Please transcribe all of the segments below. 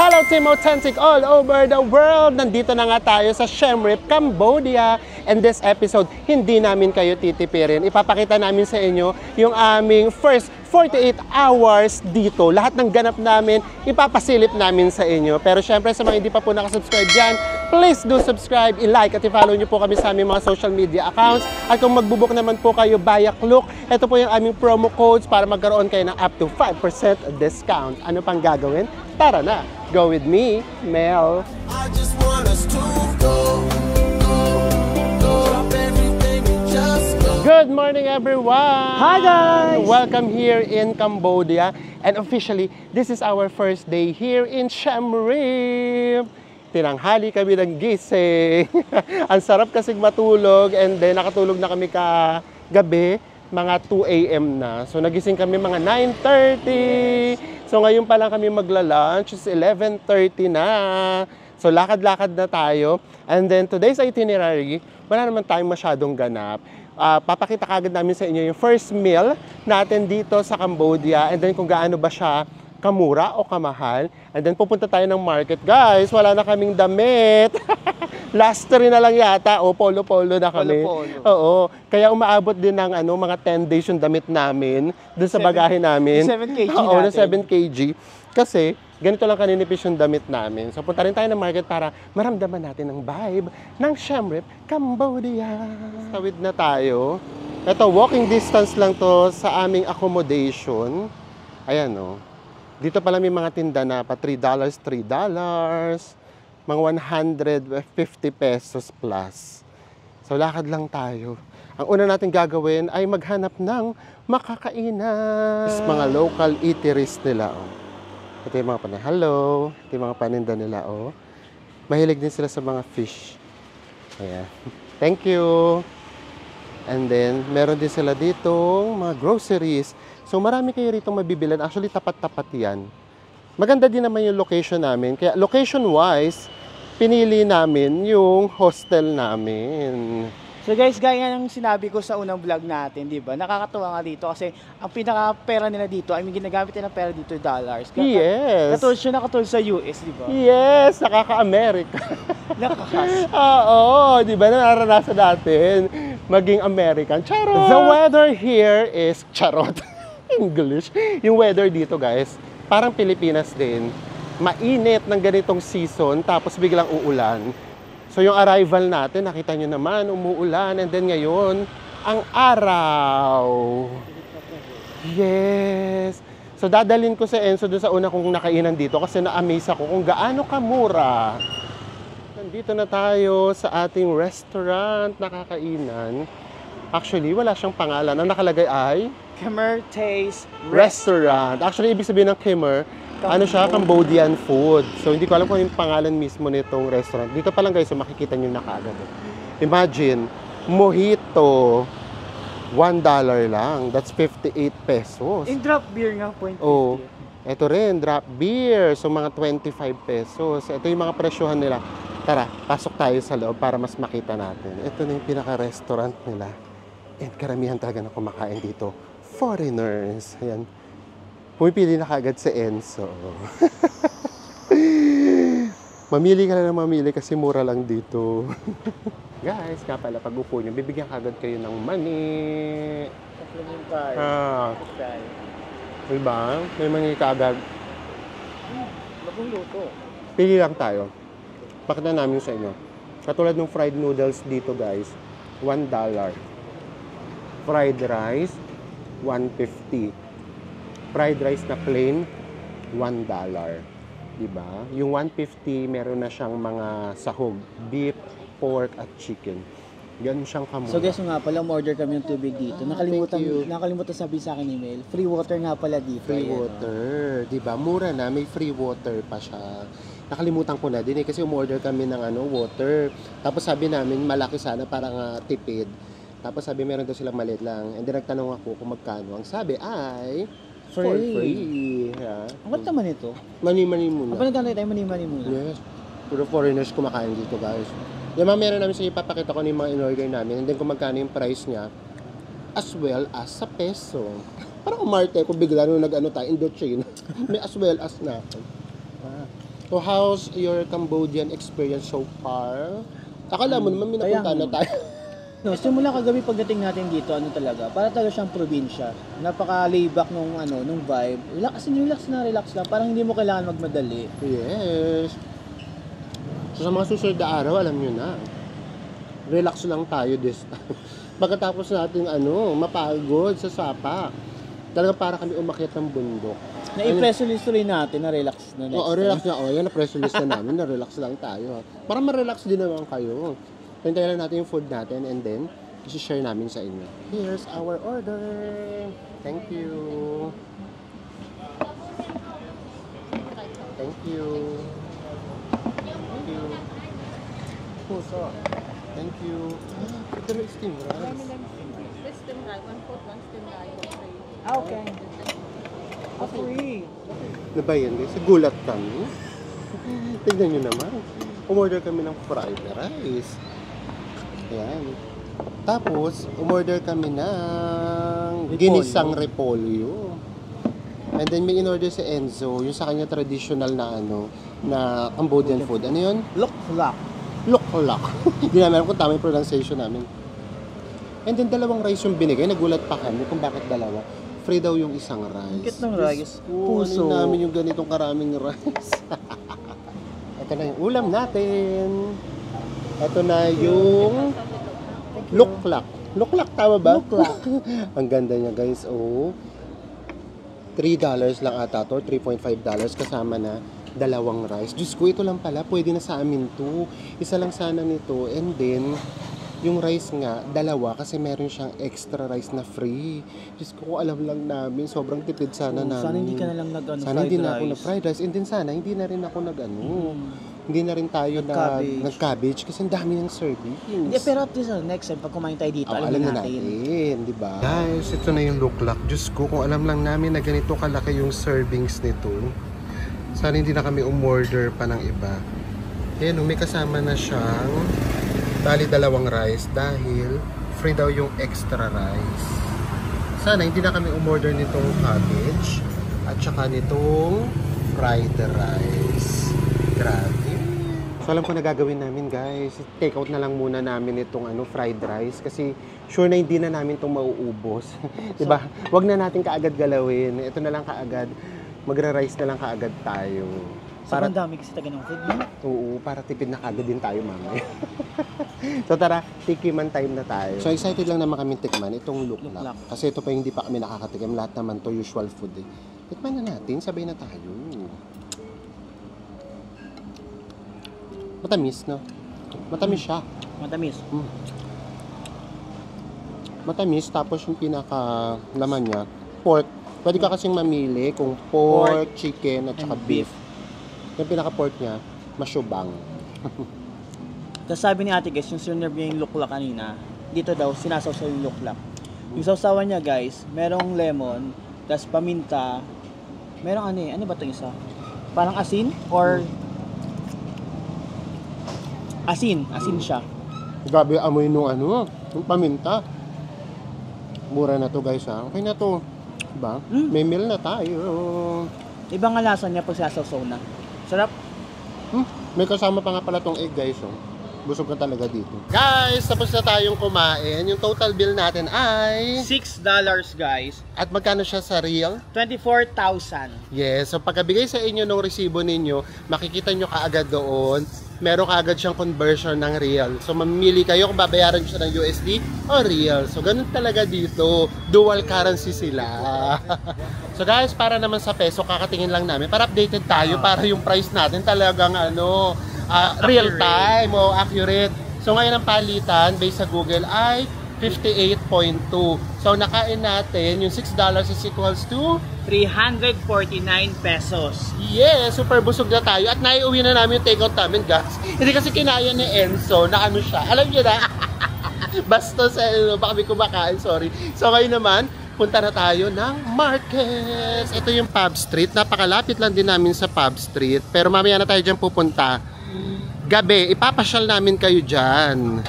Hello Team Authentic all over the world! Nandito na nga tayo sa Siem Reap, Cambodia. And this episode, hindi namin kayo titipirin. Ipapakita namin sa inyo yung aming first 48 hours dito. Lahat ng ganap namin, ipapasilip namin sa inyo. Pero syempre sa mga hindi pa po nakasubscribe dyan, please do subscribe, i-like at i-follow nyo po kami sa aming mga social media accounts. At kung magbubuk naman po kayo via Klook, ito po yung aming promo codes para magkaroon kayo ng up to 5% discount. Ano pang gagawin? Tara na! Go with me, Mel. I just want us to go. Drop everything and just go. Good morning, everyone! Hi, guys! Welcome here in Cambodia. And officially, this is our first day here in Siem Reap. Tinanghali kami ng gising. Ang sarap kasing matulog and then nakatulog na kami kagabi, mga 2 a.m. na. So nagising kami mga 9:30. So ngayon pa lang kami magla-lunch, is 11:30 na. So lakad-lakad na tayo. And then today's itinerary, wala naman tayong masyadong ganap. Papakita kagad namin sa inyo yung first meal natin dito sa Cambodia. And then kung gaano ba siya kamura o kamahal. And then pupunta tayo ng market. Guys, wala na kaming damit. Last 3 na lang yata. O, polo-polo na kami. Polo-polo. Oo. Kaya umaabot din ng mga 10 days yung damit namin dun sa bagahe namin. 7 kg Oo, na natin. 7 kg. Kasi, ganito lang kaninipis yung damit namin. So, punta rin tayo ng market para maramdaman natin ang vibe ng Siem Reap, Cambodia. Tawid na tayo. Ito, walking distance lang to sa aming accommodation. Ayan, o. Dito pala may mga tinda na pa $3, mga 150 pesos plus. So, lakad lang tayo. Ang una natin gagawin ay maghanap ng makakainan. Mga local eateries nila, oh. Ito yung mga paninda. Hello. Ito yung mga paninda nila, oh. Mahilig din sila sa mga fish. Ayan. Thank you. And then, meron din sila dito mga groceries. So, marami kayo rito mabibilan. Actually, tapat-tapat yan. Maganda din naman yung location namin. Kaya, location-wise, pinili namin yung hostel namin. So guys, gaya ng sinabi ko sa unang vlog natin, di ba? Nakakatuwa nga dito kasi ang pinaka-pera nila dito, I mean, ginagamit nila ng pera dito dollars. Yes. Katulad siya nakatulad sa US, di ba? Yes, nakaka-America. Nakakas. Oo, di ba? Naranasan natin maging American. Charot! The weather here is charot. English. Yung weather dito, guys, parang Pilipinas din. Mainit ng ganitong season, tapos biglang uulan. So yung arrival natin, nakita nyo naman, umuulan. And then ngayon, ang araw. Yes. So dadalhin ko sa Enzo doon sa una kong nakainan dito kasi na-amaze ako kung gaano kamura. Nandito na tayo sa ating restaurant na kakainan. Actually, wala siyang pangalan. Ang nakalagay ay Khmer Taste Restaurant. Actually, ibig sabihin ng Khmer, ano siya, Cambodian food. So, hindi ko alam kung yung pangalan mismo nitong restaurant. Dito pa lang guys, so makikita nyo na kaagad. Imagine, mojito, $1 lang. That's 58 pesos. In drop beer nga, 0.50. Oh, ito rin, drop beer. So, mga 25 pesos. Ito yung mga presyohan nila. Tara, pasok tayo sa loob para mas makita natin. Ito na yung pinaka-restaurant nila. And karamihan talaga na kumakain dito. Foreigners. Ayan. Pumipili na kagad sa Enzo. Mamili ka na mamili kasi mura lang dito. Guys, nga pala, pag upo nyo, bibigyan kagad kayo ng money. Supplementary. Diba? May money kagad. Bagong luto. Pili lang tayo. Pakita namin sa inyo. Katulad ng fried noodles dito, guys, $1. Fried rice, $1.50. Fried rice na plain, $1. Diba? Yung $1.50, meron na siyang mga sahog. Beef, pork, at chicken. Ganun siyang kamura. So guys, nga pala, order kami ng tubig dito. Nakalimutan sabi sa akin email. Free water nga pala dito. Free water. Diba? Mura na. May free water pa siya. Nakalimutan ko na din kasi umorder kami ng water. Tapos sabi namin, malaki sana parang tipid. Tapos sabi, meron daw silang maliit lang. And then nagtanong ako kung magkano. Ang sabi ay for free. Yeah. Ang ba't naman ito? Mani-mani muna. Kapag nagtanong tayo, mani-mani muna. Yes. Puro foreigners kumakain dito, guys. Yung mga meron namin sa ipapakita ko ng mga in-order namin. And then kung magkano yung price niya, as well as sa peso. Parang umarte ko bigla nung nag-ano tayo, Indochina. May as well as na. So how's your Cambodian experience so far? Akala mo naman may napunta na tayo. No, simula kagabi pagdating natin dito, ano talaga, para talaga siyang probinsya. Napaka-layback nung vibe. Relax lang, parang hindi mo kailangan magmadali. Yes. So sa mga susunod na araw, alam nyo na. Relax lang tayo this time. Pagkatapos natin mapagod sa sapa. Talaga para kami umakyat ng bundok. Na-press release rin natin na relax na next Oo, relax na. Yan, na-press release na namin. Na-relax lang tayo. Para ma-relax din naman kayo. Hintayin lang natin yung food natin and then isi-share namin sa inyo. Here's our order. Thank you. Thank you. Thank you. Puso. Thank you. Ito na steam rice. This steam rice, 1 foot, 1 steam rice, free. Okay. Free. Ano ba yan guys? Gulat kami. Tignan nyo naman. Umorder kami ng fried rice. Ayan. Tapos, umorder kami ng ginisang repolyo. And then may in-order si Enzo, yung sa kanya traditional na na Cambodian food. Ano yun? Loklak. Loklak. Hindi namin alam kung tama yung pronunciation namin. And then dalawang rice yung binigay. Nagulat pa kami kung bakit dalawa. Free daw yung isang rice. Kit ng rice. Puso. Namin yung ganitong karaming rice. Ito na yung ulam natin. Ito na yung luklak. Luklak, tama ba? Luklak. Ang ganda niya guys. Oh. $3 lang ata to. $3.5 kasama na dalawang rice. Diyos ko, ito lang pala. Pwede na sa amin to. Isa lang sana nito. And then, yung rice nga, dalawa kasi meron siyang extra rice na free. Diyos ko, alam lang namin. Sobrang tipid sana namin. Sana hindi ka na lang Sana hindi na ako nag-fried rice. And then sana, hindi na rin ako hindi na rin tayo nag-cabbage kasi ang dami ng servings. Hindi, pero at least next time, pag kumain tayo dito, alam na natin. Di ba? Guys, ito na yung luklak. Diyos ko, kung alam lang namin na ganito kalaki yung servings nito, sana hindi na kami umorder pa ng iba. Ayan, may kasama na siyang bali dalawang rice dahil free daw yung extra rice. Sana hindi na kami umorder nitong cabbage at saka nitong fried rice. Grabe. So alam ko na gagawin namin guys, take out na lang muna namin itong fried rice kasi sure na hindi na namin itong mauubos. Diba? Wag na natin kaagad galawin. Ito na lang kaagad. Magra-rice na lang kaagad tayo. Para dami kasi taga ng food, no? Oo, para tipid na kaagad din tayo mamaya. So tara, tikiman time na tayo. So excited lang naman kami tikman itong luklak. Kasi ito pa hindi pa kami nakakatikim. Lahat naman to usual food eh. Tikman na natin, sabay na tayo. Matamis, no? Matamis siya. Matamis. Matamis, tapos yung pinaka-laman niya, pork. Pwede ka kasing mamili kung pork, chicken, at saka beef. Yung pinaka-pork niya, masyubang. Tapos sabi ni ate guys, yung sinerve niya yung luklak kanina, dito daw, sinasawsaw yung luklak. Yung sawsawan niya guys, merong lemon, tapos paminta, merong ano ba itong isa? Parang asin? Or asin siya. Grabe amoy nung yung paminta. Mura na to guys ha. Okay na to. Diba? May meal na tayo. Ibang nga lasa niya pag sinasawsaw na. Sarap. May kasama pa nga pala tong egg guys. Busog ka talaga dito. Guys, tapos na tayong kumain. Yung total bill natin ay $6 guys. At magkano siya sa real? 24,000. Yes, so pagkabigay sa inyo ng resibo ninyo, makikita nyo kaagad doon, meron kaagad siyang conversion ng real. So mamili kayo kung babayaran nyo siya ng USD o real. So ganun talaga dito, dual currency sila. So guys, para naman sa peso, kakatingin lang namin para updated tayo, para yung price natin talagang real time o accurate. So ngayon ang palitan based sa Google ay 58.2. So nakain natin yung $6 is equals to 349 pesos. yes, super busog na tayo at naiuwi na namin yung takeout namin guys. Hindi kasi kinaya ni Enzo na siya. Alam niyo na. Basta sa baka may kumakain, sorry. So ngayon naman, punta na tayo ng Marquez. Ito yung Pub Street. Napakalapit lang din namin sa Pub Street. Pero mamaya na tayo dyan pupunta. Gabi, ipapasyal namin kayo dyan.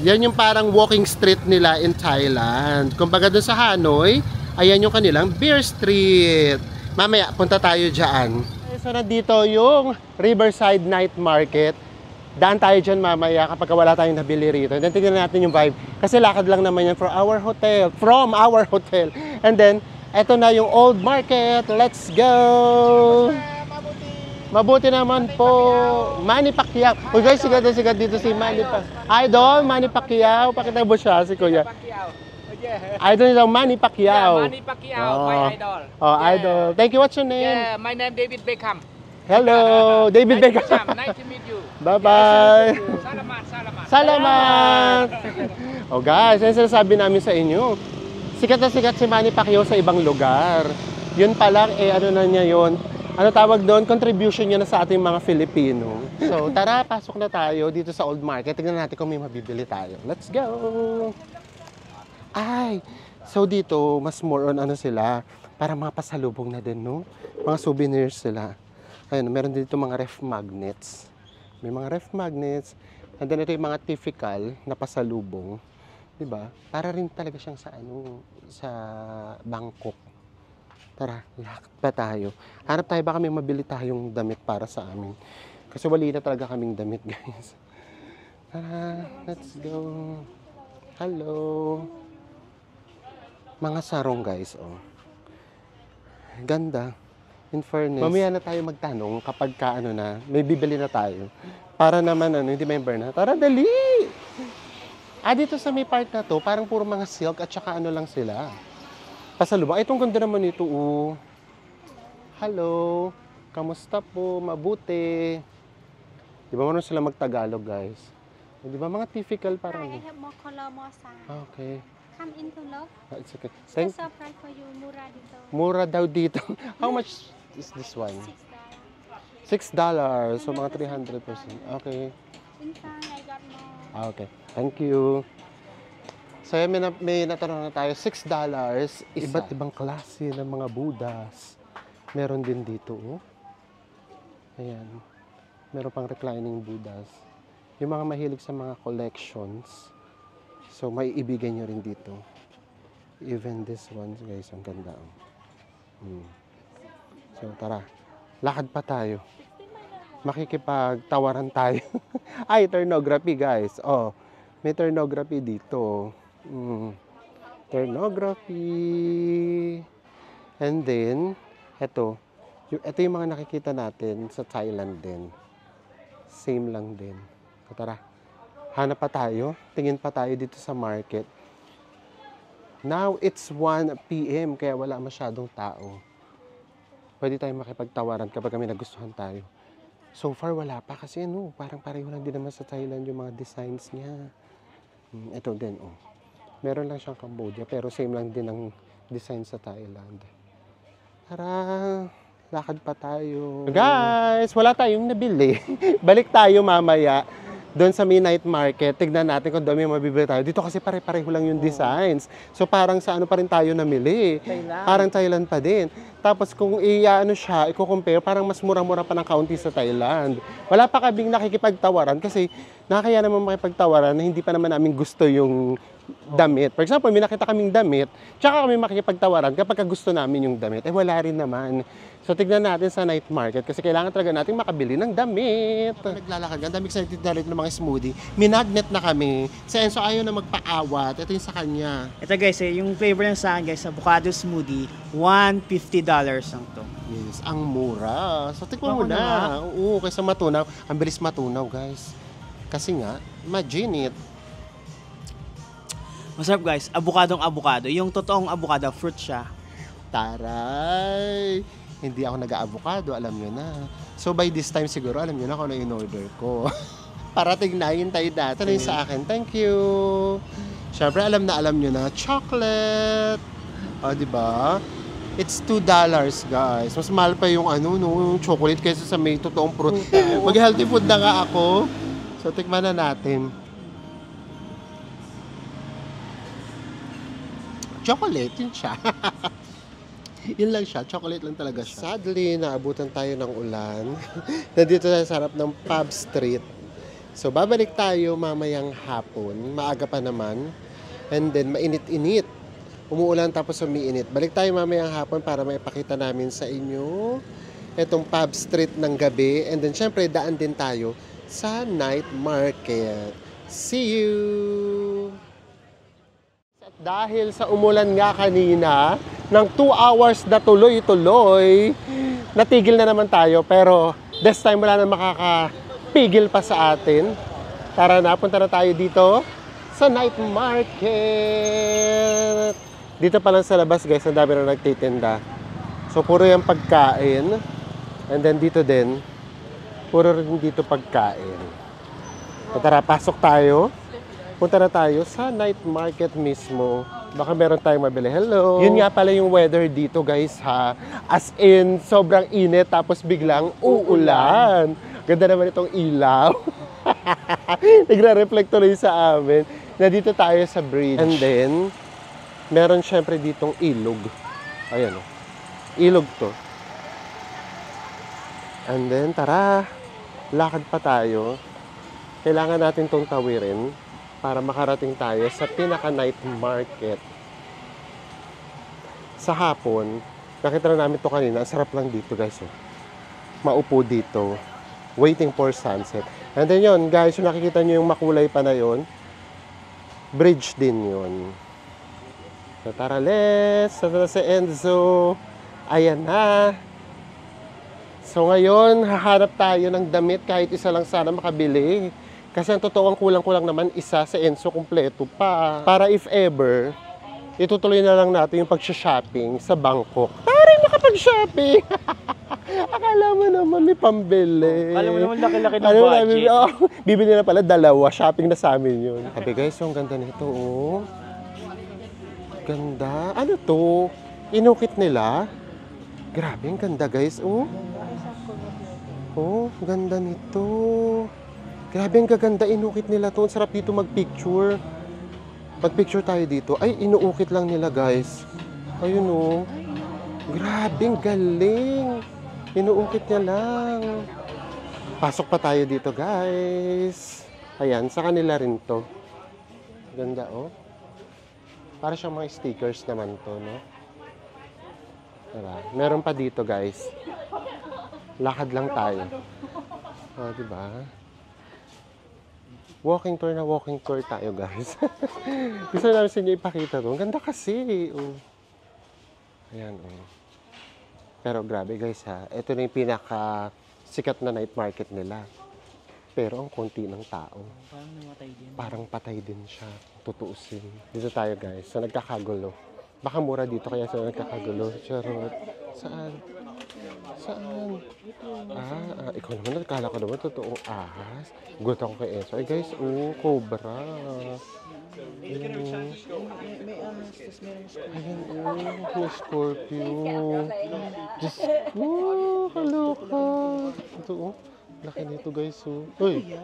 Yan yung parang walking street nila in Thailand. Kumbaga doon sa Hanoi, ayan yung kanilang beer street. Mamaya, punta tayo dyan. So nandito yung Riverside Night Market. Daan tayo dyan mamaya kapag wala tayong nabili rito. And then tignan natin yung vibe. Kasi lakad lang naman yan from our hotel. And then, eto na yung old market. Let's go! Mabuti naman po. Manny Pacquiao. Uy guys, sigat na sigat dito si Manny Pacquiao. Idol, Manny Pacquiao. Pakita mo siya, si Kuya. Idol nila, Manny Pacquiao. Manny Pacquiao, my idol. Oh, idol. Thank you. What's your name? Yeah, my name David Beckham. Hello, David Beckham. Nice to meet you. Bye-bye. Salamat, salamat. Salamat! Oh guys, yan sinasabi namin sa inyo. Sikat na sikat si Manny Pacquiao sa ibang lugar. Yun pa lang, ano na niya yun? Ano tawag doon? Contribution niya na sa ating mga Filipino. So, tara, pasok na tayo dito sa Old Market. Tignan natin kung may mabibili tayo. Let's go! Ay! So, dito, mas more on ano sila, para mga pasalubong na din, no? Mga souvenirs sila. Ayun, meron dito mga ref magnets. May mga ref magnets. And then ito yung mga typical na pasalubong. Diba? Para rin talaga siyang sa sa Bangkok. Tara, lakad pa tayo. Hanap tayo baka may mabili tayong damit para sa amin. Kasi wali na talaga kaming damit, guys. Tara, let's go. Hello. Mga sarong, guys, oh. Ganda. In fairness. Mamaya na tayo magtanong kapag may bibili na tayo. Para naman, hindi may burn na. Tara, dali! Dito sa may part na to, parang puro mga silk at saka lang sila. Pasalubong. Itong ganda naman ito, oh. Hello. Kamusta po? Mabuti. Di ba marunong sila magtagalog, guys? Di ba mga typical parang... I have more color, more size. Okay. Come into love. It's okay. Special price for you, mura dito. Mura daw dito. How much is this one? $6. $6. So, mga 300%. Okay. Inside, I got more. Okay. Thank you. So, may natanong na tayo. $6. Isa. Iba't ibang klase ng mga Buddhas. Meron din dito, oh. Ayan. Meron pang reclining Buddhas. Yung mga mahilig sa mga collections. So, may ibigay nyo rin dito. Even this one, guys, ang ganda. So, tara. Lakad pa tayo. Makikipagtawaran tayo. Ay, turnography, guys. Oh, may turnography dito. Turnography. And then, ito yung mga nakikita natin sa Thailand din. Same lang din. So, tara. Hanap pa tayo. Tingin pa tayo dito sa market. Now, it's 1 p.m. kaya wala masyadong tao. Pwede tayong makipagtawaran kapag kami nagustuhan tayo. So far, wala pa kasi parang pareho lang din naman sa Thailand yung mga designs niya. Ito din, oh. Meron lang siyang Cambodia, pero same lang din ang design sa Thailand. Tara, lakad pa tayo. Guys, wala tayong nabili. Balik tayo mamaya. Doon sa midnight market, tignan natin kung doon may mabibili tayo. Dito kasi pare-pareho lang yung designs. So parang sa pa rin tayo namili. Thailand. Parang Thailand pa din. Tapos kung i-compare, parang mas mura-mura pa ng kaunti sa Thailand. Wala pa kaming nakikipagtawaran kasi nakakaya naman makipagtawaran na hindi pa naman namin gusto yung damit. For example, may nakita kaming damit, tsaka kami makikipagtawaran kapag gusto namin yung damit. Wala rin naman. So, tignan natin sa night market kasi kailangan talaga natin makabili ng damit. Naglalakad, ang dami excited na rin ng mga smoothie. Minagnet na kami. Si Enzo ayaw na magpaawat. Ito yung sa kanya. Ito guys, yung flavor niya sa akin guys, avocado smoothie, $150 lang to. Yes, ang mura. So, tikman mo Ako na. na. Oo, kaysa matunaw. Ang bilis matunaw, guys. Kasi nga, imagine it. Masarap guys, avocado. Yung totoong avocado, fruit siya. Taray! Hindi ako nag-avocado, alam nyo na. So by this time siguro, alam nyo na kung ano in-order ko. Parating na, hintayin natin. Ito na yung sa akin. Thank you! Siyempre, alam nyo na, chocolate! O, diba? It's $2, guys. Mas mahal pa yung yung chocolate kaysa sa may totoong fruit. Mag-healthy food na nga ako. So, tikman na natin. Chocolate, yun siya. Yun lang siya, chocolate lang talaga siya. Sadly, naabutan tayo ng ulan. Nandito tayo sa harap ng Pub Street. So, babalik tayo mamayang hapon. Maaga pa naman. And then, mainit-init. Umuulan tapos umiinit. Balik tayo mamayang hapon para maipakita namin sa inyo itong pub street ng gabi. And then, syempre, daan din tayo sa night market. See you! At dahil sa umulan nga kanina, ng 2 hours na tuloy-tuloy, natigil na naman tayo. Pero, this time wala na makakapigil pa sa atin. Tara na, punta na tayo dito sa night market. Dito pa lang sa labas, guys, ang dami na nagtitinda. So, puro yung pagkain. And then, dito din, puro rin dito pagkain. So, tara, pasok tayo. Punta na tayo sa night market mismo. Baka meron tayong mabili. Hello! Yun nga pala yung weather dito, guys, ha? As in, sobrang init, tapos biglang uulan. Ganda naman itong ilaw. Nagre-reflect tuloy sa amin na dito tayo sa bridge. And then, meron syempre ditong ilog. Ayan o. Ilog to. And then, tara. Lakad pa tayo. Kailangan natin tong tawirin para makarating tayo sa pinaka-night market. Sa hapon, nakita na namin to kanina. Ang sarap lang dito, guys. Oh. Maupo dito. Waiting for sunset. And then yun, guys, yung nakikita nyo yung makulay pa na yun, bridge din yun. So, tara, let's. Tara si Enzo. Ayan na. So, ngayon, hahanap tayo ng damit kahit isa lang sana makabili. Kasi ang totoo, ang kulang-kulang naman isa sa Enzo kumpleto pa. Para if ever, itutuloy na lang natin yung pag-shopping sa Bangkok. Taray, makapag-shopping! Akala mo naman may pambili. Alam mo naman, laki-laki ng budget. Bibili na pala dalawa, shopping na sa amin yun. Sabi guys, ang ganda nito, oh. Ganda. Ano to? Inukit nila. Grabe, ang ganda guys, oh. Oh, ganda nito. Grabe, ang gaganda. Inukit nila to. Ang sarap dito mag-picture. Mag-picture tayo dito. Ay, inuukit lang nila, guys. Ayun, oh. Grabe, ang galing. Inuukit niya lang. Pasok pa tayo dito, guys. Ayan, sa kanila rin to. Ganda, oh. Para siyang mga stickers naman to, no? Diba? Meron pa dito, guys. Lakad lang tayo. Oh, diba? Walking tour na walking tour tayo, guys. Gusto namin sa inyo ipakita to. Ang ganda kasi. Oh. Ayan, oh. Pero grabe, guys, ha. Ito na yung pinaka sikat na night market nila. Pero ang konti ng tao. Parang namatay din. Parang patay din siya. Tutuusin. Dito tayo, guys. Sa nagkakagulo. Baka mura dito kaya sa nagkakagulo. Charot. Saan? Saan? Ikaw naman, nakala ko naman, totoong ahas. Gulat ako kay Enzo. Ay guys, cobra. Ayan, May ahas, tapos meron ayan, may scorpio. Diyos, kaloka. Ito, laki nito guys, oh. Uy,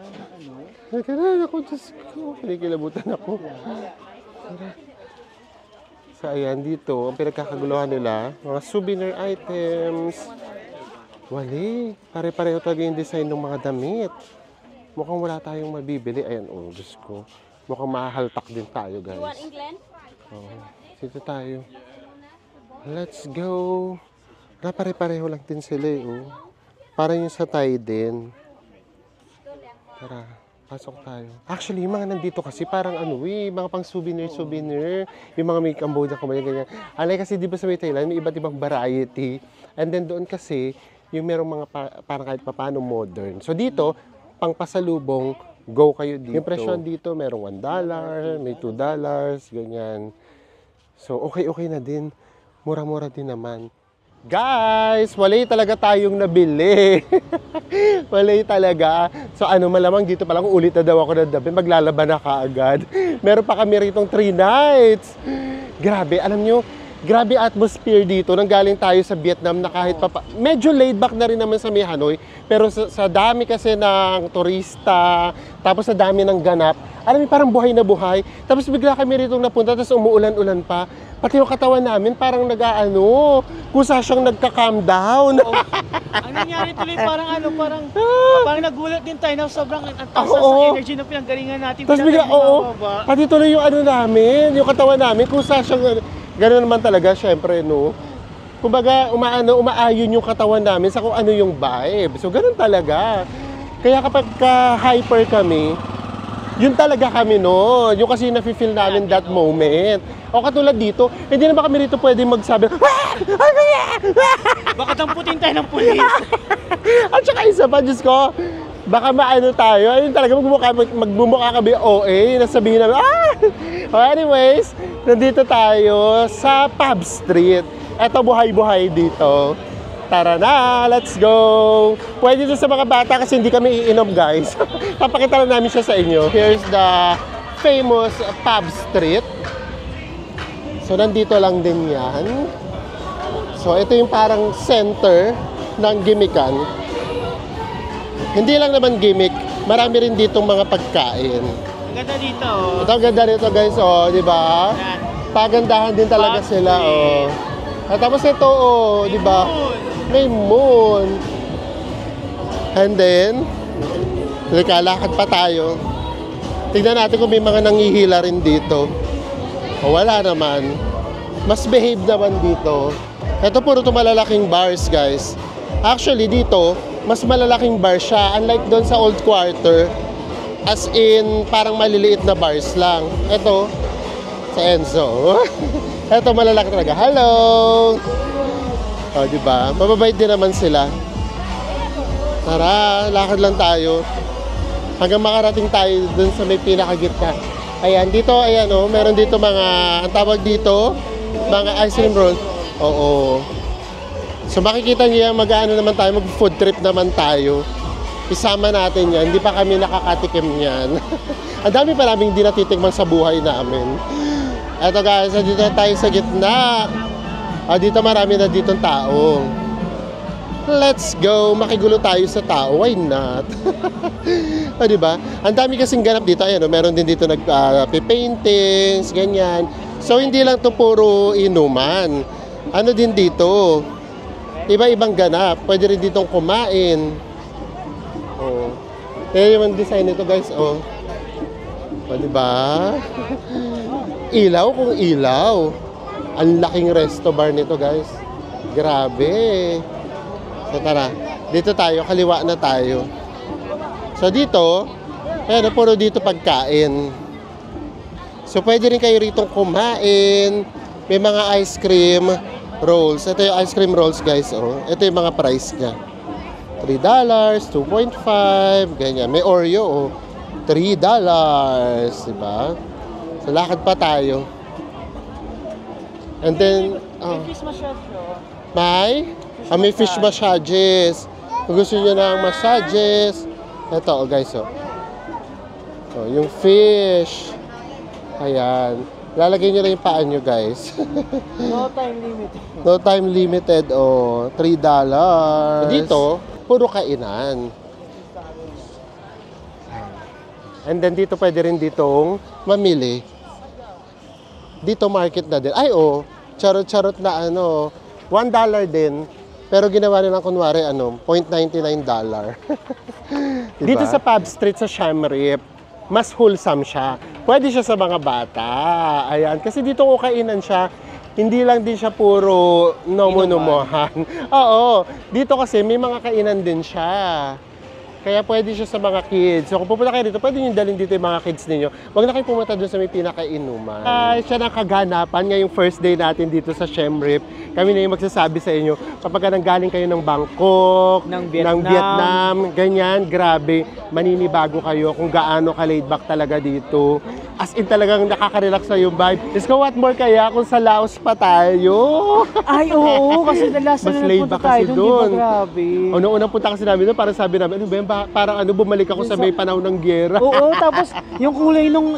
nagkaroon ako, Diyos ko. Pinikilabutan ako. So, ayan, dito, ang pinagkakaguluhan nila, mga souvenir items. Wali, pare-pareho talaga yung design ng mga damit. Mukhang wala tayong mabibili. Ayan, oh, Diyos ko. Mukhang mahahaltak din tayo, guys. You want England? Oh, dito tayo. Let's go. Pare-pareho lang din sila, oh. Parang yung sa Thai din. Tara. Pasok tayo. Actually, yung mga nandito kasi parang mga pang souvenir. Yung mga may Cambodia, ganyan. Alay kasi di ba sa may Thailand, may iba't ibang variety. And then doon kasi, yung merong mga parang kahit papano modern. So dito, pang pasalubong, go kayo dito. Yung presyon dito, merong $1, may $2, ganyan. So okay na din. Mura-mura din naman. Guys, walay talaga tayong nabili. Walay talaga. So malamang dito pa lang ulit na daw ako ng dabi. Maglalaban na kaagad. Meron pa kami ritong 3 nights. Grabe, alam nyo, grabe atmosphere dito. Nanggaling tayo sa Vietnam na kahit medyo laid back na rin naman sa may Hanoi. Pero sa dami kasi ng turista, tapos sa dami ng ganap, alam mo, parang buhay na buhay. Tapos bigla kami ritong napunta, tapos umuulan-ulan pa. Pati yung katawan namin parang kusa siyang nagka-calm down. Ang nangyari tuloy parang nagulat din tayo na sobrang ang taas sa energy na pinanggalingan natin. Tapos bigla, pati tuloy yung namin, yung katawan namin, kusa siyang, gano'n naman talaga, syempre, no? kumbaga, umaayon yung katawan namin sa kung ano yung vibe. So, ganun talaga. Kaya kapag hyper kami, yun talaga kami no. Yung kasi nafe-feel namin that moment. O katulad dito, hindi na ba kami rito pwede magsabi, Baka damputin tayo ng pulis. at saka isa pa, Diyos ko, baka maano tayo. Ayun talaga, magmumukha kami OA, nasabihin namin, Oh, anyways, nandito tayo sa Pub Street. Eto, buhay-buhay dito. Tara na, let's go! Pwede ito sa mga bata kasi hindi kami iinom, guys. Papakita lang namin siya sa inyo. Here's the famous Pub Street. So, nandito lang din yan. So, ito yung parang center ng gimmickan. Hindi lang naman gimmick, marami rin ditong mga pagkain. Ang ganda dito, oh. Ito, ang ganda nito, guys, oh, di ba? Yan. Pagandahan din talaga Pub sila, oh. At tapos ito, oh, di ba? May moon. And then, lakad pa tayo. Tignan natin kung may mga nangihila rin dito. O wala naman. Mas behave naman dito. Ito puro ito malalaking bars, guys. Actually, dito, mas malalaking bar siya. Unlike doon sa old quarter. As in, parang maliliit na bars lang. Ito, sa Enzo. Ito, malalaki talaga. Hello! O, diba? Mababait din naman sila. Tara, lakad lang tayo. Hanggang makarating tayo dun sa may pinakagitna. Ayan, dito, ayan o. Meron dito mga, ang tawag dito, mga ice cream roll. Oo. So makikita niyo yan, mag-ano naman tayo, mag-food trip naman tayo. Isama natin yan, hindi pa kami nakakatikim yan. Ang dami pa namin hindi natitikman sa buhay namin. Eto guys, dito tayo sa gitna. Dito marami na ditong tao. Let's go, makigulo tayo sa tao, why not? Diba? Ang dami kasing ganap dito, ayan, meron din dito nag-paintings, ganyan. So hindi lang to puro inuman. Ano din dito? Iba-ibang ganap. Pwede rin ditong kumain. Oh. Yan yung design nito, guys. Oh. Diba? Ilaw kung ilaw. Ang laking resto bar nito, guys. Grabe. So tara, dito tayo, kaliwa na tayo. So dito, ayan, puro dito pagkain. So pwede rin kayo rito kumain. May mga ice cream rolls. Ito yung ice cream rolls, guys. Oh. Ito yung mga price niya. $3, 2.5, ganyan. May Oreo, oh. $3, diba? So lakad pa tayo. And then, May fish massage, oh. may fish massages. Kung gusto nyo ng massages, ito, oh, guys, oh. Oh, yung fish. Ayan. Lalagay nyo lang yung paa nyo, guys. No time limited. No time limited, oh. $3. Dito, puro kainan. And then dito pwede rin ditong mamili. Dito market na din. Ay, oh. Charot-charot na ano. $1 din. Pero ginawa nilang kunwari, ano, $0.99. Diba? Dito sa Pub Street sa Siem Reap, mas wholesome siya. Pwede siya sa mga bata. Ayan. Kasi dito kung kainan siya, hindi lang din siya puro nomo-nomohan. Oo. Dito kasi may mga kainan din siya. Kaya pwede siya sa mga kids. So kung pupunta kayo dito, pwede nyo dalhin dito yung mga kids ninyo. Huwag na kayo pumunta doon sa may pinakainuman. Siya ng kaganapan ngayong first day natin dito sa Siem Reap. Kami na yung magsasabi sa inyo, kapag nanggaling kayo ng Bangkok, Ng Vietnam, ganyan, grabe, maninibago kayo kung gaano ka-laid back talaga dito. As in talagang nakaka-relax na yung vibe. Let's go, what more kaya kung sa Laos pa tayo? Ay, oo, kasi last Mas na laid punta back kasi tayo doon. Di ba, grabe? Unang-unang punta kasi namin doon, parang sabi namin, ano ba yan? Parang ano, bumalik ako sa may panahon ng giyera. Oo, tapos yung kulay nung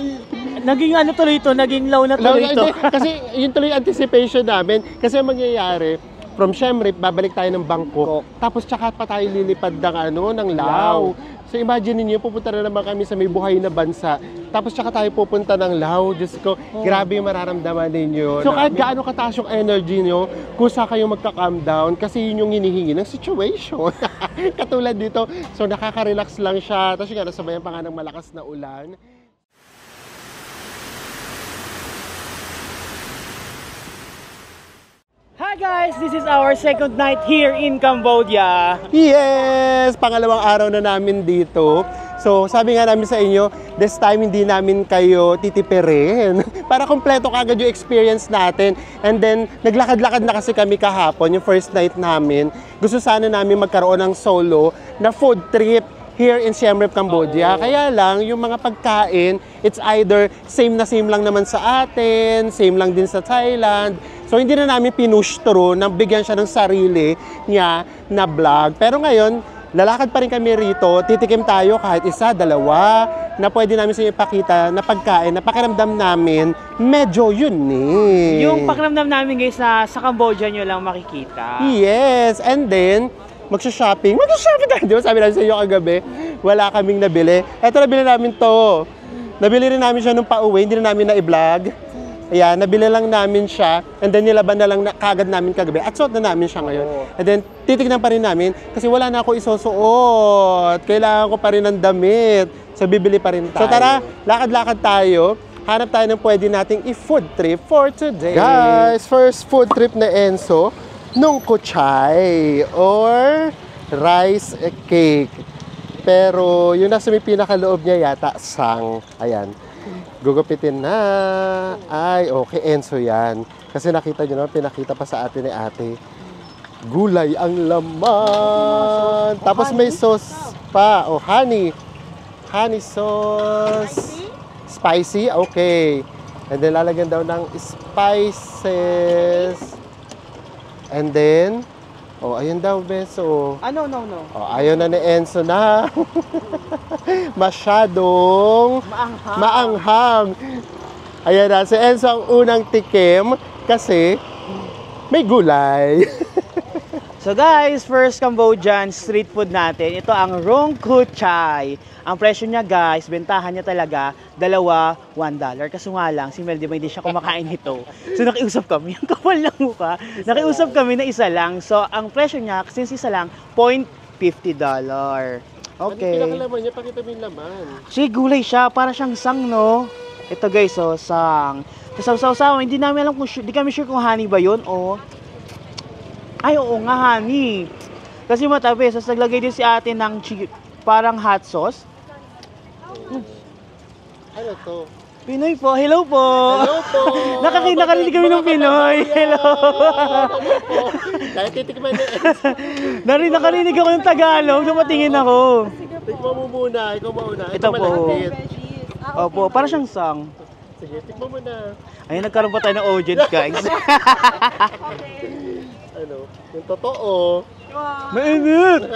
naging ano tuloy ito, naging law na tuloy ito. Kasi yun tuloy anticipation namin. Kasi ang mangyayari, from Siem Reap, babalik tayo ng Bangkok. Tapos tsaka pa tayo lilipad ng, ano, ng Lao. So imagine niyo pupunta na naman kami sa may buhay na bansa. Tapos tsaka tayo pupunta ng Lao. Diyos ko, grabe yung mararamdaman ninyo. So kahit gaano kataas yung energy niyo, kusa kayo magka-calm down kasi yun yung hinihingi ng situation. Katulad dito, so nakaka-relax lang siya. Tapos yung nasabayan pa nga ng malakas na ulan. Hi guys, this is our second night here in Cambodia. Yes! Pangalawang araw na namin dito. So, sabi nga namin sa inyo, this time hindi namin kayo titipirin. Para kompleto kagad yung experience natin. And then, naglakad-lakad na kasi kami kahapon, yung first night namin. Gusto sana namin magkaroon ng solo na food trip here in Siem Reap, Cambodia. Kaya lang, yung mga pagkain, it's either same na same lang naman sa atin, same lang din sa Thailand. So, hindi na namin pinush through na bigyan siya ng sarili niya na vlog. Pero ngayon, lalakad pa rin kami rito, titikim tayo kahit isa, dalawa, na pwede namin sa inyo ipakita na pagkain, na pakiramdam namin, medyo unique. Yung pakiramdam namin guys sa Cambodia nyo lang makikita. Yes, and then, magsha-shopping tayo. Di ba sabi namin sa inyo kagabi, wala kaming nabili. Eto, nabili namin to. Nabili rin namin siya nung pauwi, hindi na namin na-i-vlog. Ayan, nabili lang namin siya, and then nilaban na lang kagad namin kagabi. At suot na namin siya ngayon. And then, titignan pa rin namin, kasi wala na ako isusuot. Kailangan ko pa rin ng damit. So, bibili pa rin tayo. So, tara, lakad-lakad tayo. Hanap tayo ng pwede nating i-food trip for today. Guys, first food trip na Enzo, nung kuchay or rice cake. Pero, yung nasa may pinakaloob niya yata, sang. Ayan. Gugupitin na. Ay, okay, Enzo yan. Kasi nakita nyo naman, pinakita pa sa atin ni ate. Gulay ang laman. Tapos may sauce pa. Oh, honey. Honey sauce. Spicy? Okay. And then lalagyan daw ng spices. And then, oh, ayun daw, beso. No. Oh, ayaw na ni Enzo na. Masyadong maanghang. Ayan na, si Enzo ang unang tikim kasi may gulay. So guys, first Cambodian street food natin, ito ang Rong Kuchay. Ang presyo niya guys, bentahan niya talaga, dalawa, $1. Kaso nga lang, si Mel, di ba hindi siya kumakain nito. So nakiusap kami, ang kapal ng mukha, nakiusap kami na isa lang. So ang presyo niya, since isa lang, $0.50. Okay. Ano pinakalaman niya? Pakita mo yung laman. Si gulay siya, para siyang sang, no? Ito guys, oh, sang. Kasaw-saw, hindi namin alam kung di kami sure kung honey ba yun, o... Ay, oo nga, honey. Kasi matabi, so naglagay din si ate ng parang hot sauce. Ano to? Pinoy po, hello po. Hello po. Nakarinig kami ng Pinoy. Hello. Dahil titikman ni Enzo. Nakarinig ako ng Tagalog, dumatingin ako. Tikman mo muna, ikaw mauna. Ito po. malapit. Opo, para siyang sang. Sige, tikman mo na. Ayun, nagkaroon pa tayo ng audience, guys. Ano, yung totoo. Mainit!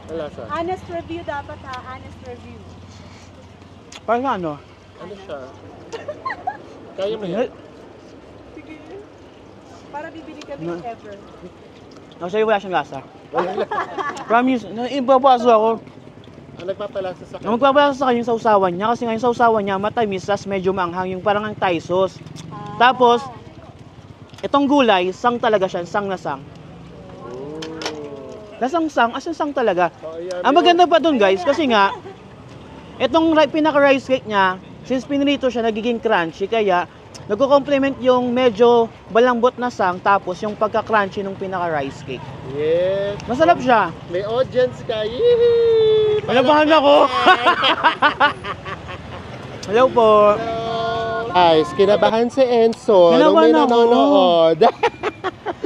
Malasa. Honest review dapat ha, honest review. Parang ano? Ano siya? Kaya mo yan? Para bibili kami ever. Sa'yo wala siyang lasa. Promise, ibabaso ako. Ang nagpapalasa sa Ang magpapalasa sa kanya yung sausawan niya kasi ngayon sausawan niya matamis tas medyo maanghang yung parang ang Thai sauce. Tapos itong gulay, sang talaga siya, sang na sang. Lasang sang, asang sang talaga. Ang maganda pa doon guys kasi nga itong pinaka rice cake niya, since pinrito siya nagiging crunchy kaya nagko-complement yung medyo balambot na sang tapos yung pagka-crunchy ng pinaka rice cake. Yes. Masarap siya. May audience ka. Yee! Malabahan ako. Hello po. Guys, kinabahan si Enzo nung may Kinabahan ako. nanonood.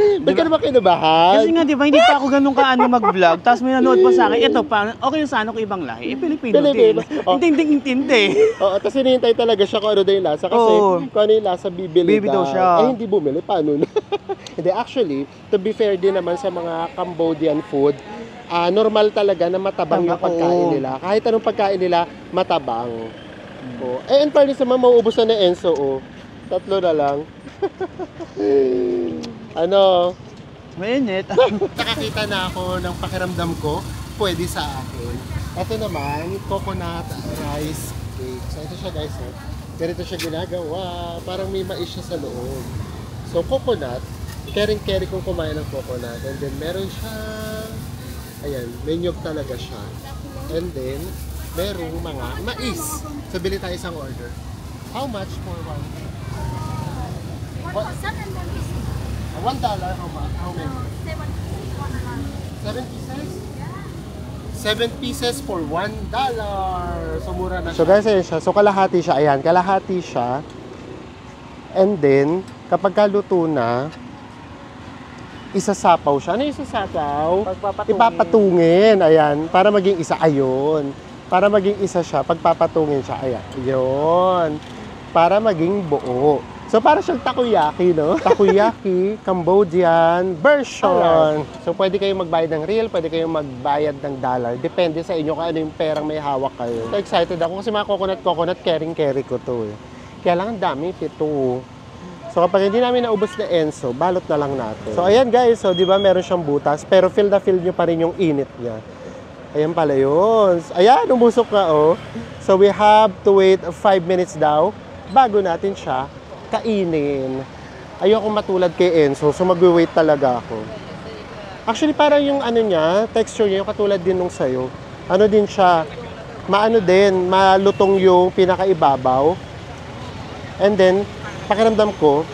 Ba't ka naman kinabahan? Kasi nga, di ba, hindi pa ako ganun kaano mag-vlog. Tapos may nanood pa sa akin, ito pa, okay yung sa ano ko ibang lahi. Pilipino din. Pilipino. Oh. Intindi. Oo, tapos hinihintay talaga siya kung ano daw yung lasa. Kasi Oo. kung ano yung lasa, bibili daw siya. Eh, hindi bumili. Paano na? Hindi, actually, to be fair din naman sa mga Cambodian food, normal talaga na matabang yung pagkain Oo. nila. Kahit anong pagkain nila, matabang. Oh. Eh, in fairness naman, mauubos na ni Enzo. Oh. 3 na lang. Ano? Mainit. Nakakita na ako ng pakiramdam ko, pwede sa akin. Ito naman, coconut rice cake. So ito siya guys, oh. Ganito siya ginagawa. Parang may mais siya sa loob. So coconut, caring-carry kung kumain ng coconut. And then meron siya, ayan, may nyug talaga siya. And then, merong mga mais. So bili tayo isang order. How much for one? 1,000 and then this $1, how much? How many? 7 pieces? 7 pieces for $1. So, mura na siya. So, guys, ayan siya. So, kalahati siya. Ayan, kalahati siya. And then, kapag kaluto na, isasapaw siya. Ano yung isasapaw? Pagpapatungin. Ipapatungin. Ayan, para maging isa. Ayun. Para maging isa siya, pagpapatungin siya. Ayan. Ayun. Para maging buo. So, para siyang takoyaki, no? Takoyaki, Cambodian version. So, pwede kayong magbayad ng real, pwede kayong magbayad ng dollar. Depende sa inyo kung ano yung perang may hawak kayo. So, excited ako kasi mga coconut, carry ko to eh. Kaya lang ang dami, 7. So, kapag hindi namin naubos na Enso, balot na lang natin. So, ayan guys, so, di ba meron siyang butas, pero feel nyo pa rin yung init niya. Ayan pala yun. Ayan, umusok na, oh. So, we have to wait 5 minutes daw bago natin siya kainin. Ayoko matulad kay Enzo, so mag-wait talaga ako. Actually, parang yung ano niya, texture niya, yung katulad din nung sayo. Ano din siya, maano din, malutong yung pinakaibabaw. And then, pakiramdam ko,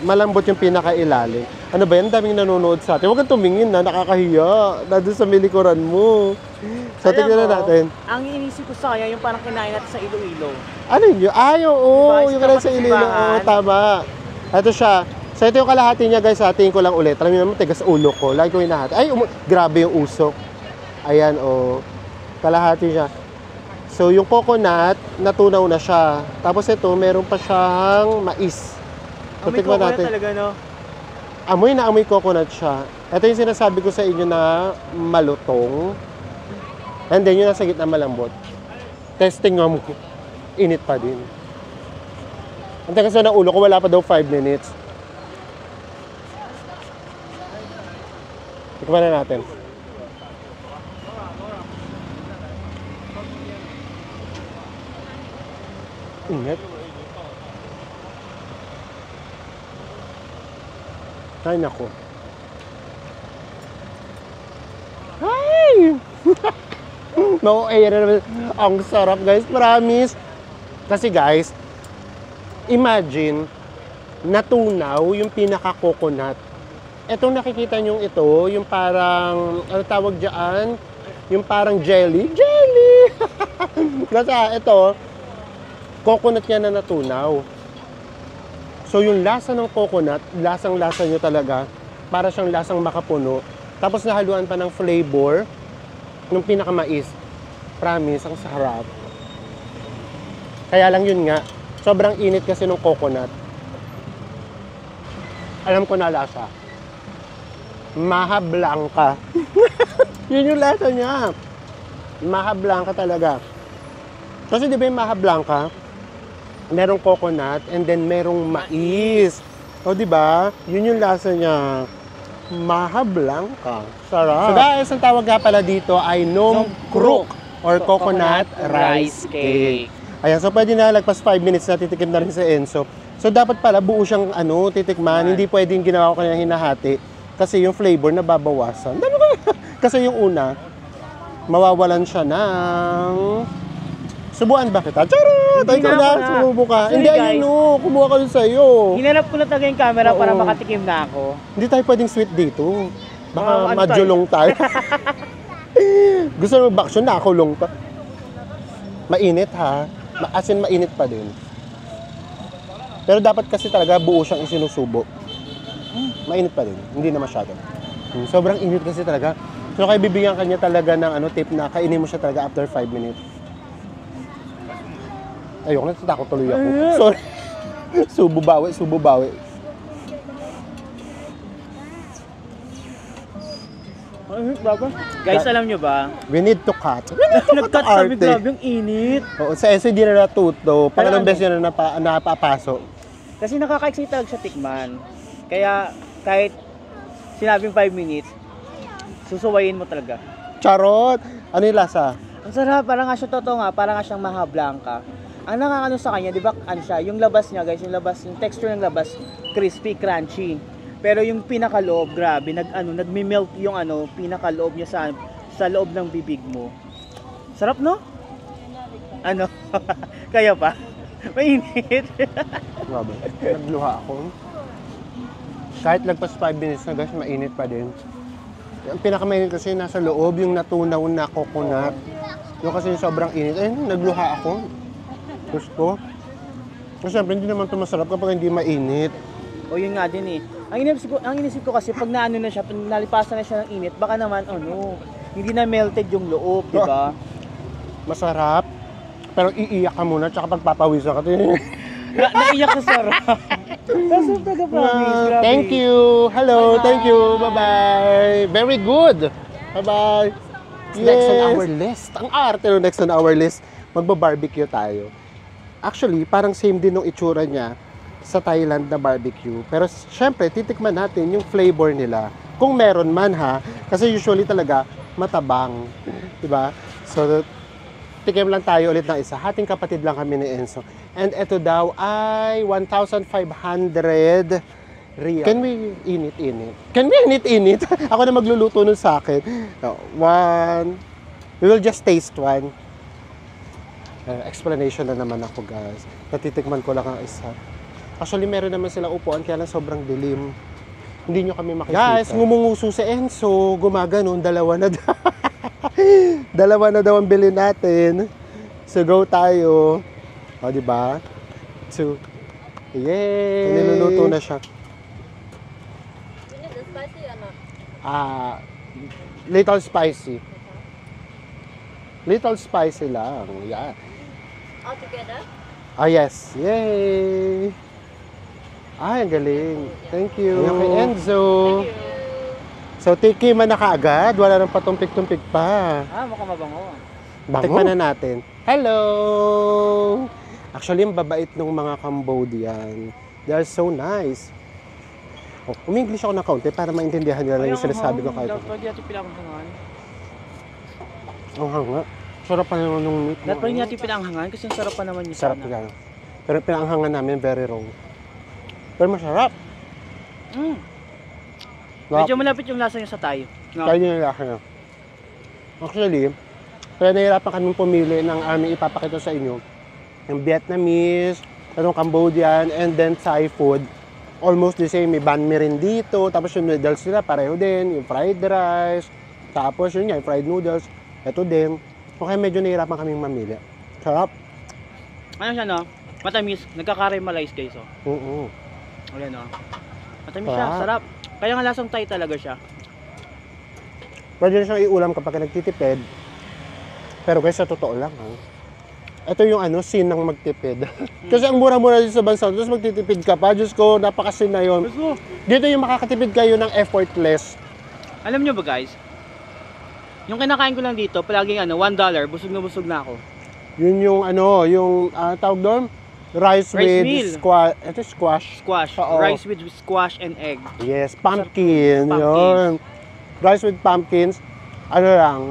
malambot yung pinakailalim. Ano ba yan? Daming nanonood sa atin. Huwag kang tumingin na, nakakahiya. Nandun sa milikuran mo. So, tignan na natin. Ang inisip ko sa kanya, yung parang kinain natin sa Iloilo. Ano yun? Ay, oo. Diba? Yung kailan sa Iloilo. Oo, tama. Ito siya. So, ito yung kalahati niya, guys. Tingin ko lang ulit. Alam niyo naman, tigas ulo ko. Lagi ko hinahati. Ay, grabe yung usok. Ayan, oh. Kalahati siya. So, yung coconut, natunaw na siya. Tapos ito, meron pa siyang mais. So, Amoy tikman coconut natin. talaga, no? Amoy na amoy coconut siya. Ito yung sinasabi ko sa inyo na malutong. And then, yung nasa gitna malambot. Testing nga mo. Init pa din. Ang tagas na ng ulo ko, wala pa daw 5 minutes. Tikman na natin. Init. Ay, naku. Ay! No, ayan. Ang sarap, guys. Promise. Kasi, guys, imagine, natunaw yung pinaka-coconut. Etong nakikita nyo ito, yung parang, ano tawag dyan? Yung parang jelly. Jelly! Kasi, ito, coconut niya na natunaw. So, yung lasa ng coconut, lasang-lasa nyo talaga, para siyang lasang makapuno. Tapos, nahaluan pa ng flavor ng pinakamais. Promise, ang sarap. Kaya lang yun nga, sobrang init kasi ng coconut. Alam ko na lasa. Maha Blanca. Yun yung lasa niya. Maha Blanca talaga. Kasi di ba yung Maha Blanca, merong coconut and then merong mais. O di ba? Yun yung lasa niya. Maha Blanca. Sarap. So guys, ang tawag nga pala dito ay Nom Kruk or coconut rice cake. Ayan, so pwede na lagpas 5 minutes na titikim na rin sa Enzo. So dapat pala buo siyang titikman, hindi pwedeng ginawa ko kanya hinahati kasi yung flavor nababawasan. Kasi yung una, mawawalan siya ng... Subuan ba kita? Charot! Ay, ikaw na, sumubo ka. Sorry, Hindi, guys. ayun no, kumuha ka yun sa'yo. Hinanap ko na talaga yung camera para Oo. makatikim na ako. Hindi tayo pwedeng sweet dito. Baka Ano majulong tayo. Gusto mo baksyon na ako long pa. Mainit ha. As in, mainit pa din. Pero dapat kasi talaga buo siyang isinusubo. Mainit pa din. Hindi na masyado. Sobrang init kasi talaga. So kaya bibigyan kanya talaga ng tip na kainin mo siya talaga after 5 minutes. Ayoko, natatakot tuloy ako. Sorry. Subo bawi. Guys, alam nyo ba? We need to cut. Nag-cut kami, grabe yung init. Oo, sa SO hindi na natuto. Pangalawang Pero beses yun na napapaso. Kasi nakaka-excite talaga siya tikman. Kaya kahit sinabing 5 minutes, susuwayin mo talaga. Charot! Ano yung lasa? Ang sarap, parang nga siya totoo nga, parang nga siyang Maha Blanca. Ang nakakano sa kanya, di ba, ano siya, yung labas niya guys, yung texture ng labas, crispy, crunchy. Pero yung pinakaloob, grabe, nagme-melt yung pinakaloob niya sa loob ng bibig mo. Sarap, no? Ano? Kaya pa? Mainit. Grabe. Nagluha ako. Kahit lagpas 5 minutes na guys, mainit pa din. Ang pinakamainit kasi nasa loob, yung natunaw na coconut. Yung kasi sobrang init. Ayun, nagluha ako. Gusto. Kasi syempre, hindi naman ito masarap kapag hindi mainit. O yun nga din eh. Ang inisip ko kasi pag naano na siya, pag nalipasan na siya ng init, baka naman hindi na melted yung loob, di ba? Masarap. Pero iiyak ka muna, tsaka pagpapawisan ka. Naiyak ko sarap. Kasi taga-promise, grabe. Thank you. Hello. Bye-bye. Thank you. Bye-bye. Very good. Bye-bye. Next on our list. Ang arte no, next on our list, magba-barbecue tayo. Actually, parang same din ng itsura niya sa Thailand na barbecue. Pero syempre, titikman natin yung flavor nila. Kung meron man ha, kasi usually talaga matabang. Diba? So, tikim lang tayo ulit ng isa. Hating kapatid lang kami ni Enzo. And ito daw ay 1,500 real. Can we init-init? Can we init-init? Ako na magluluto nun sa akin. We will just taste one. Explanation na naman ako guys. Natitikman ko lang ang isa. Actually, meron naman silang upuan kaya lang sobrang dilim. Hindi nyo kami makikita. Guys, ngumunguso si Enzo. Gumaganon, dalawa na daw. Dalawa na daw ang bilhin natin. So, go tayo. O, diba? 2. Yay! Niluluto na siya. Spicy or not? Little spicy. Little spicy lang. Yeah. All together? Yes. Yay! Ay, ang galing. Thank you. Ayan kay Enzo. So, tikiman na kaagad. Wala nang patumpik-tumpik pa. Mukhang mabango. Tikman na natin. Hello! Actually, ang babait ng mga Cambodian. They are so nice. Umi-English ako ng kaunti para maintindihan nila yung sinasabi ko kahit. Pwede natin pinanghangan. Ang hanga. Sarap pa naman ng meat. Dapat pwede natin pinanghangan kasi ang sarap pa naman yung sarap yan. Pero pinanghangan namin very raw. Pero masarap. Medyo malapit yung lasa niya sa tayo. Kaya niya yung lasa niya. Actually, kaya nahirapan kaming pumili ng aming ipapakita sa inyo. Yung Vietnamese, yung Cambodian, and then Thai food. Almost the same. May banh mi rin dito. Tapos yung noodles nila, pareho din. Yung fried rice. Tapos yun nga, yung fried noodles. Ito din. Okay, medyo nahirapan kaming mamili. Sarap. Ano siya, no? Matamis. Nagka-caramelize guys, oh. Ayan, no? Matamis siya. Sarap. Kaya nga lasang Thai talaga siya. Pwede na siyang iulam kapag nagtitipid. Pero guys, sa totoo lang, ha? Ito yung scene ng magtipid. Kasi ang mura-mura dito sa bansa, tapos magtitipid ka pa. Diyos ko, napakasin na yun. Dito yung makakatipid kayo ng effortless. Alam nyo ba guys? Yung kinakain ko lang dito, palaging $1, busog na ako. Yun yung yung tawag doon? Rice with meal. squash. Ito squash. Squash. Oo. Rice with squash and egg. Yes, pumpkin. Pumpkins. Yun. Rice with pumpkins. $1.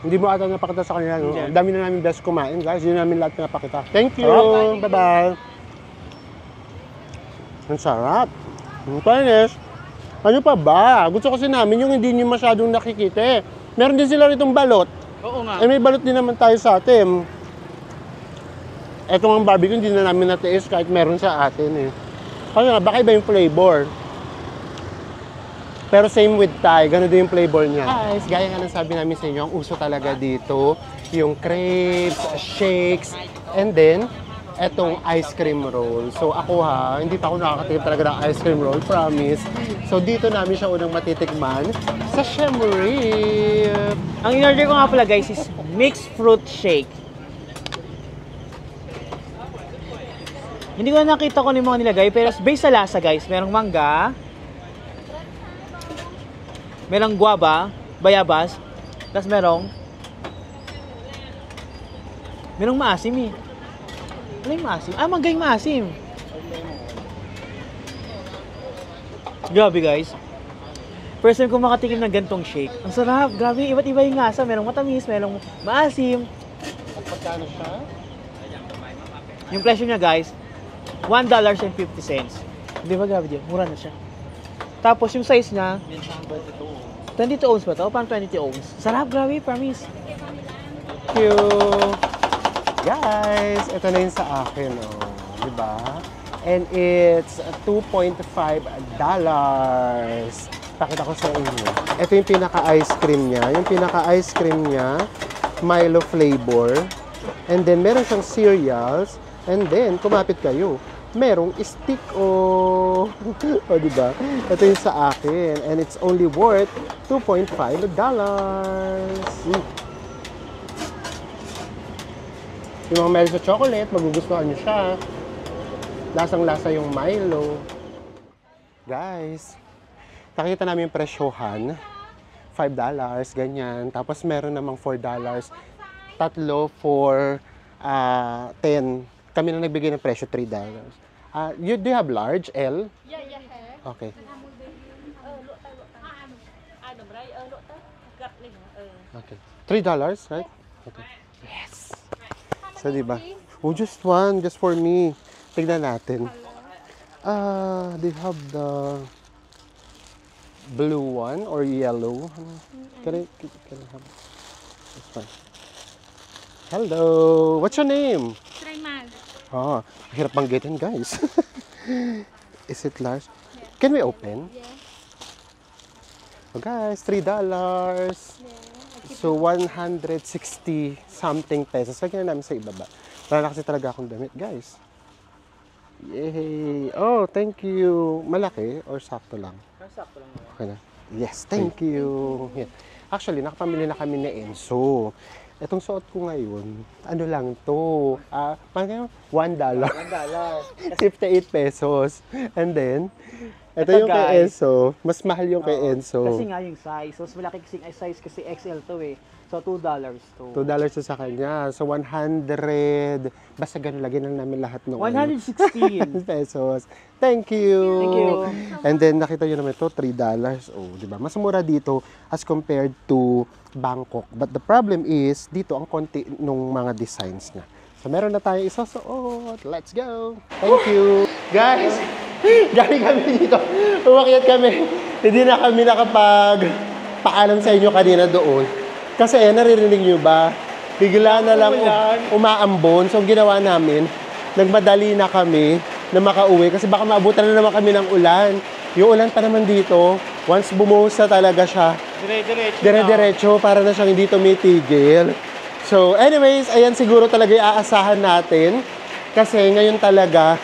Hindi mo ata napakita sa kanila. No? Hindi. Ang dami na namin best kumain, guys. Yun namin lahat pinapakita. Thank you. Bye-bye. Ang sarap. Ang panis. Ano pa ba? Gusto kasi namin yung hindi nyo masyadong nakikita eh. Meron din sila ritong balot. Oo nga. Eh may balot din naman tayo sa atin. Etong ang barbecue, hindi na namin natiis kahit meron sa atin eh. Kaya nga, baka iba yung flavor. Pero same with Thai, ganun din yung flavor niya. Guys, gaya nga ng sabi namin sa inyo, ang uso talaga dito, yung crepes, shakes, and then, etong ice cream roll. So ako hindi pa ako nakakatikim talaga ng ice cream roll, promise. So dito namin siya unang matitikman sa Siem Reap. Ang in-order ko nga pala guys is mixed fruit shake. Hindi ko na nakita ko yung mga nilagay, pero based sa lasa guys, merong mangga, merong guava, bayabas, tapos merong maasim eh. Ano yung maasim? Mangga yung maasim. Grabe guys. First time ko makatikim ng gantong shake. Ang sarap, grabe, iba't iba yung lasa. Merong matamis, merong maasim. Pagkano siya? Yung presyo niya guys, $1.50. Di ba grabe din? Mura na siya. Tapos yung size niya, 22 ounce ba ito? Parang 22 ounce. Sarap, grabe, promise. Thank you! Guys, ito na yun sa akin, oh. Diba? And it's $2.5. Pakita ko sa inyo. Ito yung pinaka-ice cream niya. Yung pinaka-ice cream niya, Milo flavor. And then, meron siyang cereals. And then, kumapit kayo. Merong stick o... o, diba? Ito yung sa akin. And it's only worth $2.5. Yung mga meron sa chocolate, magugustuhan nyo siya. Lasang-lasa yung Milo. Guys, nakita namin yung presyohan. $5, ganyan. Tapos meron namang $4. Tatlo for 10. Kami na nagbigay ng presyo, $3. Do you have large, L? Yeah. Okay. Okay. $3, right? Okay. Yes! So, diba? Oh, just one. Just for me. Tignan natin. They have the blue one or yellow. Can I have this one? Hello! What's your name? Traymal. Oh, hirap banggitin, guys. Is it large? Yeah. Can we open? Yeah. Oh, guys, $3. So, 160 something pesos. Lagyan na namin sa ibaba. Wala na kasi talaga akong damit, guys. Yay! Oh, thank you. Malaki or sakto lang? Sakto lang. Okay na. Yes, thank you. Yeah. Actually, nakapamili na kami ni Enzo. Itong suot ko ngayon, ano lang to? $1. $1. 58 pesos. And then, ito Ito, yung kay guys. Enzo. Mas mahal yung kay Enzo. Kasi nga yung size. Mas malaki kasing size kasi XL to eh. So, $2 to. $2 to sa kanya. So, 100. Basta ganun, lagyan lang namin lahat ng 116. pesos. Thank you. Thank you. And then, nakita nyo naman ito, $3. Oh, di ba? Mas mura dito as compared to Bangkok. But the problem is, dito ang konti nung mga designs niya. So, meron na tayo isusuot. Let's go. Thank you. Guys, galing kami dito. Umakyat kami. Hindi na kami nakapag-paalam sa inyo kanina doon. Kasi naririnig nyo ba? Bigla na lang umaambon. So, ang ginawa namin, nagmadali na kami na makauwi kasi baka maabutan na naman kami ng ulan. Yung ulan pa naman dito, once bumuhos na talaga siya, dire-diretso para na siyang hindi tumitigil. So, anyways, ayan siguro talaga yung aasahan natin kasi ngayon talaga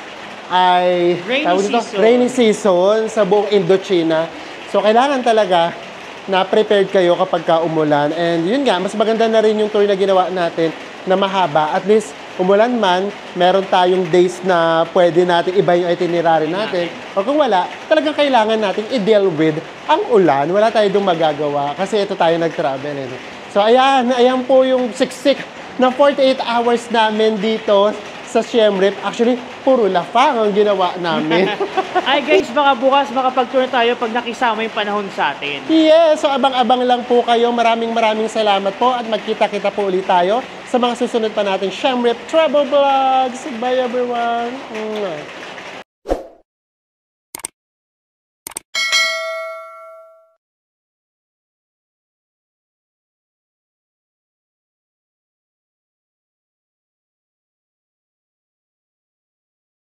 ay rainy season sa buong Indochina. So, kailangan talaga na prepared kayo kapag umulan. And yun nga, mas maganda na rin yung tour na ginawa natin na mahaba. At least, umulan man, meron tayong days na pwede natin iba yung itinerary natin. O kung wala, talagang kailangan natin i-deal with ang ulan. Wala tayo dong magagawa kasi ito tayo nag-travel. Eh. So, ayan po yung siksik na 48 hours namin dito sa Siem Reap. Actually, puro lafang ang ginawa namin. Ay guys, baka bukas makapag-tour tayo pag nakisama yung panahon sa atin. Yes, so abang-abang lang po kayo. Maraming salamat po at magkita-kita po ulit tayo sa mga susunod pa nating Siem Reap Travel Vlogs. Bye everyone!